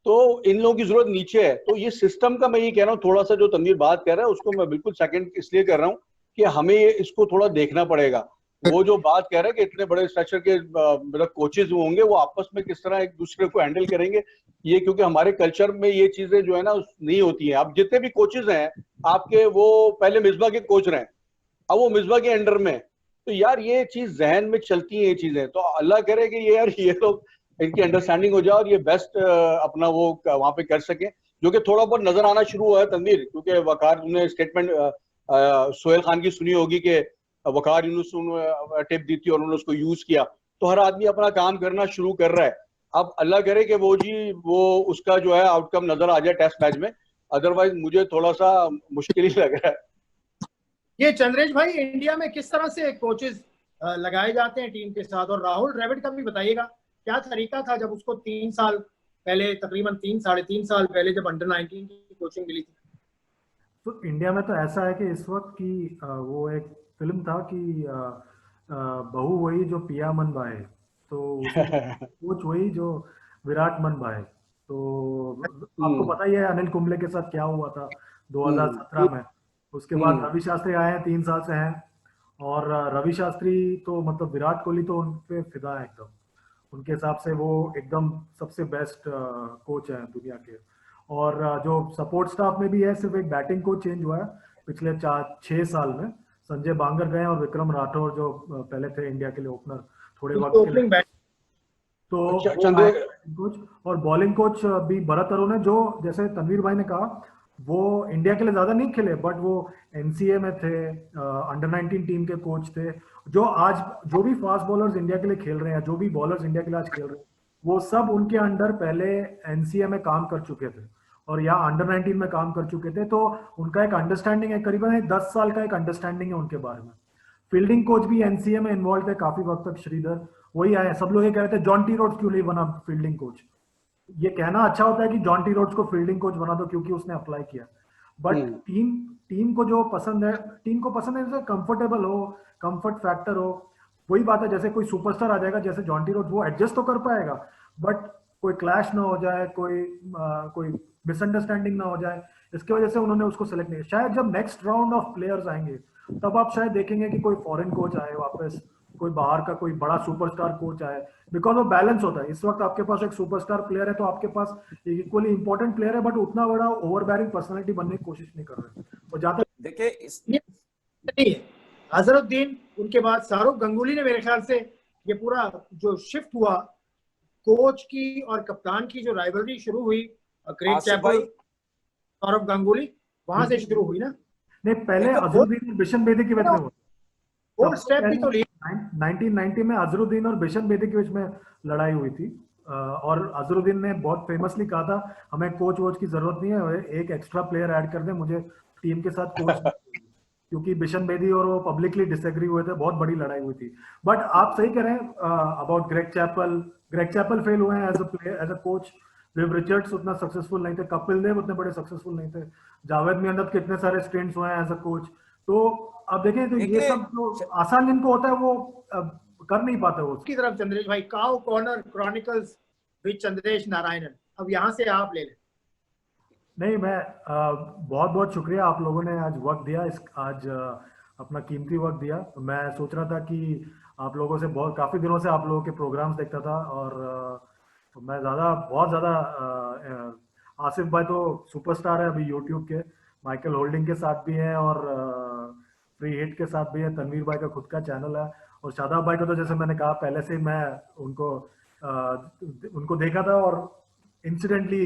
तो इन लोगों की जरूरत नीचे है। तो ये सिस्टम का मैं ये कह रहा हूँ, थोड़ा सा जो तनवीर बात कर रहा है उसको मैं बिल्कुल सेकंड इसलिए कर रहा हूँ कि हमें इसको थोड़ा देखना पड़ेगा। वो जो बात कह रहे हैं कि इतने बड़े स्ट्रक्चर के मतलब कोचेज होंगे, वो आपस में किस तरह एक दूसरे को हैंडल करेंगे, ये क्योंकि हमारे कल्चर में ये चीजें जो है ना नहीं होती हैं। अब जितने भी कोचेज हैं आपके, वो पहले मिसबा के कोच रहे, अब वो मिसबा के अंडर में, तो यार ये चीज जहन में चलती है ये चीजें। तो अल्लाह करे कि ये यार ये लोग इनकी अंडरस्टैंडिंग हो जाए और ये बेस्ट अपना वो वहां पे कर सके, जो कि थोड़ा बहुत नजर आना शुरू हुआ है तनवीर। क्योंकि वकार ने स्टेटमेंट सोहेल खान की सुनी होगी कि वकार यूनुस टिप दी थी और उन्होंने उसको यूज किया, तो हर आदमी अपना काम करना शुरू कर रहा है। अब अल्लाह करे कि वो उसका जो है आउटकम नजर आ जाए टेस्ट मैच में, अदरवाइज मुझे थोड़ा सा मुश्किल ही लग रहा है। ये चंद्रेश भाई इंडिया में किस तरह से कोचेस लगाए जाते हैं टीम के साथ, और राहुल द्रविड़ का भी बताइएगा क्या तरीका था जब उसको 3 साल पहले, तकरीबन 3-3.5 साल पहले जब अंडर 19 की कोचिंग मिली थी? तो इंडिया में तो ऐसा है कि इस वक्त की वो एक फिल्म था कि बहू वही जो पिया मन भाए, तो उसी कोच वही जो विराट मन भाए। तो आपको हम्म पता ही है अनिल कुंबले के साथ क्या हुआ था हम्म 2017 में। उसके बाद हम्म रवि शास्त्री आए हैं, 3 साल से हैं। और रवि शास्त्री तो मतलब विराट कोहली तो उन पे फिदा है एकदम। उनके हिसाब से वो एकदम सबसे बेस्ट कोच है दुनिया के। और जो सपोर्ट स्टाफ में भी है, सिर्फ एक बैटिंग कोच चेंज हुआ है पिछले 4-6 साल में। संजय बांगर गए और विक्रम राठौर जो पहले थे इंडिया के लिए ओपनर थोड़े वक्त के लिए, ओपनिंग बैट। तो वो आए चंद्र बैटिंग कोच। और बॉलिंग कोच भी भरत अरोन है, जो जैसे तनवीर भाई ने कहा वो इंडिया के लिए ज्यादा नहीं खेले, बट वो एनसीए में थे, अंडर 19 टीम के कोच थे। जो आज जो भी फास्ट बॉलर्स इंडिया के लिए खेल रहे हैं, जो भी बॉलर्स इंडिया के लिए आज खेल रहे हैं, वो सब उनके अंडर पहले एनसीए में काम कर चुके थे और यहाँ अंडर 19 में काम कर चुके थे। तो उनका एक अंडरस्टैंडिंग है, करीबन 10 साल का एक अंडरस्टैंडिंग है उनके बारे में। फील्डिंग कोच भी एनसीए में इन्वॉल्व थे काफी वक्त तक, श्रीधर वही आए। सब लोग ये कह रहे थे जॉन टी रोड्स क्यों नहीं बना फील्डिंग कोच। ये कहना अच्छा होता है कि जॉन टी रोड्स को फील्डिंग कोच बना दो क्योंकि उसने अप्लाई किया, बट हम्म टीम टीम को जो पसंद है, टीम को पसंद है जैसे कंफर्टेबल हो, कंफर्ट फैक्टर हो। वही बात है, जैसे कोई सुपरस्टार आ जाएगा जैसे जॉन टी रोड्स, वो एडजस्ट तो कर पाएगा, बट कोई क्लैश ना हो जाए, कोई मिसअंडरस्टैंडिंग ना हो जाए, इसकी वजह से उन्होंने उसको सेलेक्ट नहीं। शायद जब नेक्स्ट राउंड ऑफ प्लेयर्स आएंगे तब आप शायद देखेंगे कि कोई फॉरेन कोच आए वापस, कोई बाहर का कोई बड़ा सुपरस्टार कोच आए, बिकॉज वो बैलेंस होता है। इस वक्त आपके पास एक सुपरस्टार प्लेयर है तो आपके पास एक इक्वली इंपॉर्टेंट प्लेयर है, बट उतना बड़ा ओवरबैरिंग पर्सनालिटी बनने की कोशिश नहीं कर रहे। और जहां तक देखिए ये नहीं है, अजहरुद्दीन उनके बाद शाहरुख गंगुली ने मेरे ख्याल से ये पूरा जो शिफ्ट हुआ कोच की और कप्तान की जो राइवलरी शुरू हुई, ग्रेग आसिफ भाई, चैपल, सौरव गांगुली, वहां से शुरू हुई ना। नहीं, पहले देखो अजहरुद्दीन और बिशन बेदी के बीच में हुआ। वो सबसे स्टेप भी तो पहले 1990 में अजहरुद्दीन और बिशन बेदी के बीच में लड़ाई हुई थी। और अजहरुद्दीन ने बहुत फेमसली कहा था हमें कोच वोच की जरूरत नहीं है, एक एक्स्ट्रा प्लेयर ऐड कर दे, मुझे टीम के साथ कोच क्योंकि बिशन बेदी और वो पब्लिकली डिसएग्री हुए थे, बहुत बड़ी लड़ाई हुई थी। बट आप सही कह रहे हैं about Greg Chappell. Greg Chappell fail हुए हैं as a player, as a coach. Viv Richards उतना सक्सेसफुल नहीं थे, कपिल देव उतने बड़े सक्सेसफुल नहीं थे, जावेद मियांदाद के इतने सारे स्टिंट्स हुए हैं एज अ कोच। तो अब देखें तो ये देखिए सब जो आसान जिनको होता है वो कर नहीं पाते वो। की तरफ चंद्रेश भाई, cow corner chronicles with Chandresh Narayanan, अब यहाँ से आप ले लें। नहीं, मैं बहुत बहुत शुक्रिया, आप लोगों ने आज वक्त दिया, इस आज अपना कीमती वक्त दिया। मैं सोच रहा था कि आप लोगों से बहुत काफ़ी दिनों से आप लोगों के प्रोग्राम्स देखता था, और मैं बहुत ज़्यादा आसिफ भाई तो सुपरस्टार है अभी यूट्यूब के, माइकल होल्डिंग के साथ भी हैं और फ्री हिट के साथ भी है, तनवीर भाई का खुद का चैनल है। और शादाब भाई को तो जैसे मैंने कहा पहले से मैं उनको देखा था, और इंसिडेंटली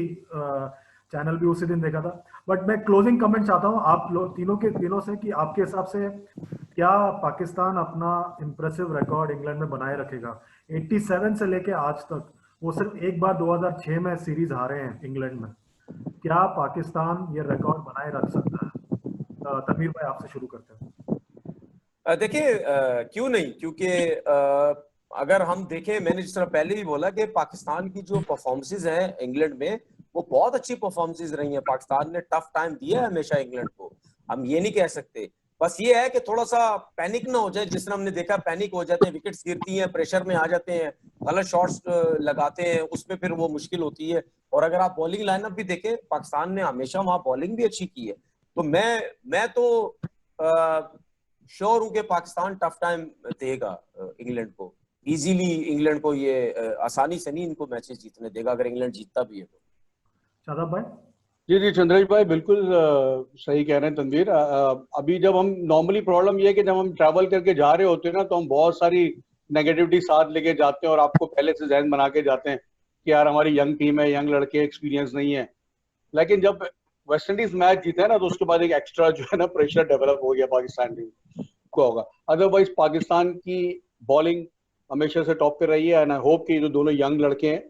चैनल भी उसी दिन देखा था। बट मैं क्लोजिंग कमेंट चाहता हूँ आप लोग तीनों के दिनों से कि आपके हिसाब से क्या पाकिस्तान अपना इंप्रेसिव रिकॉर्ड इंग्लैंड में बनाए रखेगा? 87 से लेके आज तक वो सिर्फ एक बार 2006 में सीरीज हारे हैं इंग्लैंड में। क्या पाकिस्तान ये रिकॉर्ड बनाए रख सकता है? तनवीर भाई आपसे शुरू करते हैं। देखिए क्यों नहीं, क्योंकि अगर हम देखें, मैंने जिस तरह पहले भी बोला कि पाकिस्तान की जो परफॉर्मेंसेज हैं इंग्लैंड में वो बहुत अच्छी परफॉर्मेंसेज रही हैं। पाकिस्तान ने टफ टाइम दिया है हमेशा इंग्लैंड को, हम ये नहीं कह सकते। बस ये है कि थोड़ा सा पैनिक ना हो जाए, जिस तरह हमने देखा पैनिक हो जाते हैं, विकेट्स गिरती हैं, प्रेशर में आ जाते हैं, गलत शॉट्स लगाते हैं, उसमें फिर वो मुश्किल होती है। और अगर आप बॉलिंग लाइनअप भी देखें, पाकिस्तान ने हमेशा वहां बॉलिंग भी अच्छी की है। तो मैं तो श्योर हूं कि पाकिस्तान टफ टाइम देगा इंग्लैंड को, इजीली इंग्लैंड को, ये आसानी से नहीं इनको मैचेस जीतने देगा अगर इंग्लैंड जीतता भी है तो। शादाब भाई। जी जी चंद्रेश भाई बिल्कुल सही कह रहे हैं तनवीर। अभी जब हम नॉर्मली प्रॉब्लम ये है कि जब हम ट्रैवल करके जा रहे होते हैं ना, तो हम बहुत सारी नेगेटिविटी साथ लेके जाते हैं और आपको पहले से जहन बना के जाते हैं कि यार हमारी यंग टीम है, यंग लड़के, एक्सपीरियंस नहीं है। लेकिन जब वेस्ट इंडीज मैच जीता है ना, तो उसके बाद एक एक्स्ट्रा जो है ना प्रेशर डेवलप हो गया पाकिस्तान टीम को होगा। अदरवाइज पाकिस्तान की बॉलिंग हमेशा से टॉप पे रही है, एंड आई होप कि जो दोनों यंग लड़के हैं,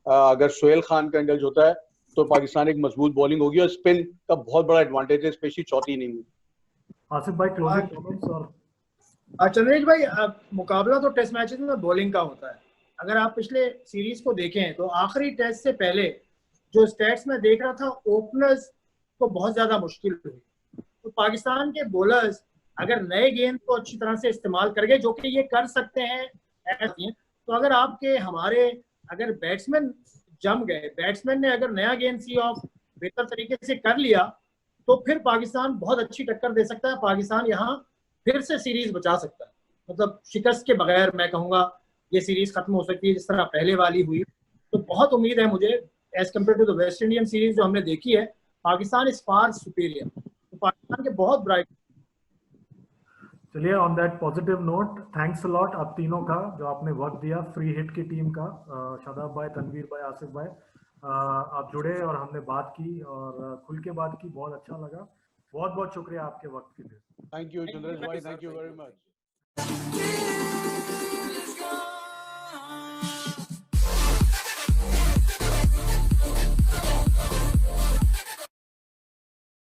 अगर सोहेल खान का इंडल्ज होता है तो पाकिस्तान एक मजबूत बॉलिंग होगी, और स्पिन का बहुत बड़ा एडवांटेज है, स्पेशली चौथी इनिंग में। आसिफ भाई क्लोजिंग कमेंट्स। और चंद्रेश भाई, मुकाबला तो टेस्ट मैचेस में बॉलिंग का होता है। अगर आप पिछले सीरीज को देखें तो आखिरी टेस्ट से पहले जो स्टैट्स में देख रहा था, ओपनर्स को बहुत ज्यादा मुश्किल हुई। तो पाकिस्तान के बॉलर्स अगर नए गेंद को अच्छी तरह से इस्तेमाल करके, जो कि ये कर सकते हैं, तो अगर आपके हमारे अगर बैट्समैन जम गए, बैट्समैन ने अगर नया गेंद सी ऑफ बेहतर तरीके से कर लिया, तो फिर पाकिस्तान बहुत अच्छी टक्कर दे सकता है। पाकिस्तान यहाँ फिर से सीरीज बचा सकता है, मतलब शिकस्त के बगैर मैं कहूँगा ये सीरीज खत्म हो सकती है जिस तरह पहले वाली हुई। तो बहुत उम्मीद है मुझे, as compare to the West Indian series जो हमने देखी है, पाकिस्तान इज फार सुपीरियर। तो पाकिस्तान के बहुत ब्राइट। चलिए, on that positive note, thanks a lot आप तीनों का जो आपने वक्त दिया, फ्री हिट की टीम का, शादाब भाई, तनवीर भाई, आसिफ भाई, आप जुड़े और हमने बात की और खुल के बात की, बहुत अच्छा लगा। बहुत बहुत शुक्रिया आपके वक्त के लिए। थैंक यू चंद्रेश भाई, थैंक यू वेरी मच।